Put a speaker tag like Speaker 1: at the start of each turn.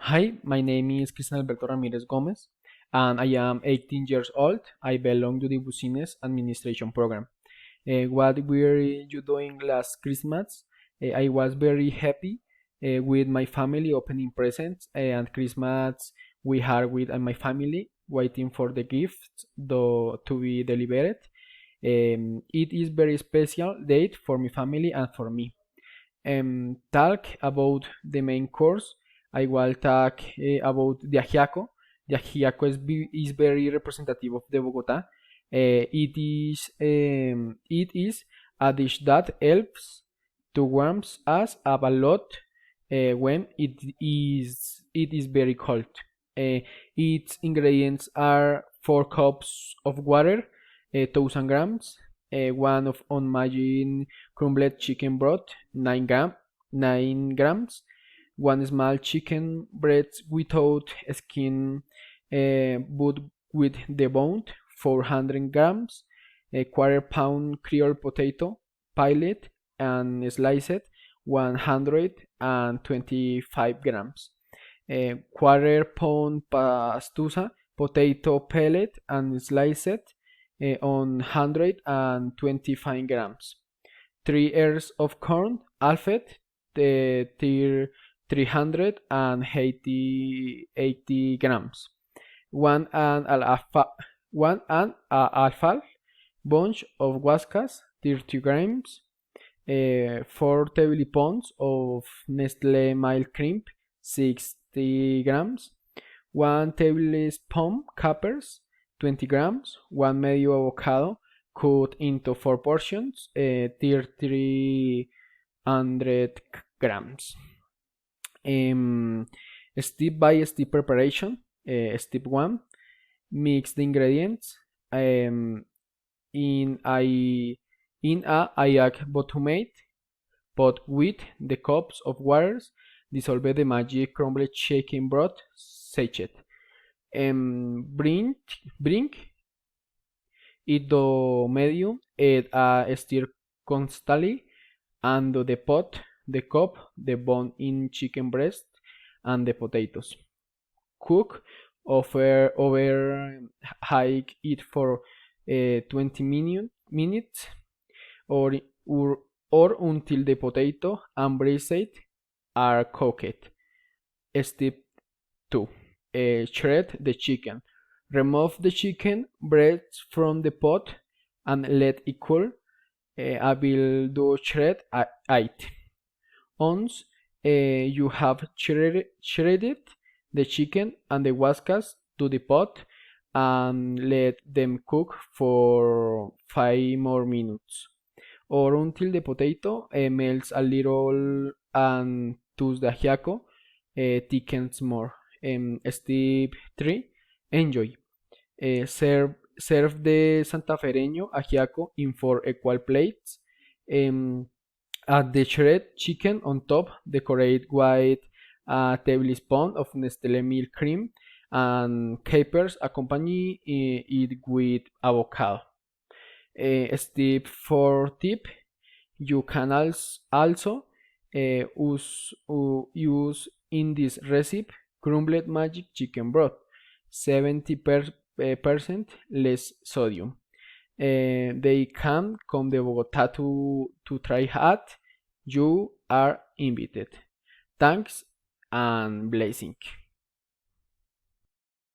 Speaker 1: Hi, my name is Cristian Alberto Ramirez Gomez, and I am 18 years old. I belong to the Business Administration program. What were you doing last Christmas? I was very happy with my family opening presents and Christmas we had with my family waiting for the gifts to be delivered. It is very special date for my family and for me. Talk about the main course. I will talk about the ajiaco. The ajiaco is very representative of the Bogota. It is a dish that helps to warm us up a lot when it is very cold. Its ingredients are 4 cups of water, 1,000 grams, one of unmarinated crumbled chicken broth, 9 grams, one small chicken breast without skin, but with the bone, 400 grams, a quarter pound Creole potato, piled and sliced, 125 grams, a quarter pound pastusa, potato pellet and sliced, on 125 grams. 3 ears of corn, alfed, the 380 grams. One and alfalfa bunch of Whiskas, 30 grams. 4 tablespoons of Nestle milk cream, 60 grams. 1 tablespoon capers, 20 grams. 1 medio avocado cut into 4 portions, 300 grams. Step by step preparation. Step 1: mix the ingredients in a bottomate pot with the cups of water. Dissolve the magic crumbled chicken broth sachet. Bring it to medium, add a stir constantly, and the pot, the cup, the bone-in chicken breast, and the potatoes. Cook over high heat for 20 minutes, or, or until the potato and breast are cooked. Step 2: shred the chicken. Remove the chicken breast from the pot and let it cool. I will do shred it. Once you have shredded the chicken and the Whiskas to the pot, and let them cook for 5 more minutes, or until the potato melts a little and thus the ajiaco thickens more. Step 3: enjoy. Serve the santafereño ajiaco in 4 equal plates. Add the shredded chicken on top. Decorate with a tablespoon of Nestle milk cream and capers. Accompany it with avocado. Step 4 tip: you can also use in this recipe crumbled magic chicken broth, 70% less sodium. They can come to Bogota to try it. You are invited. Thanks and blessing.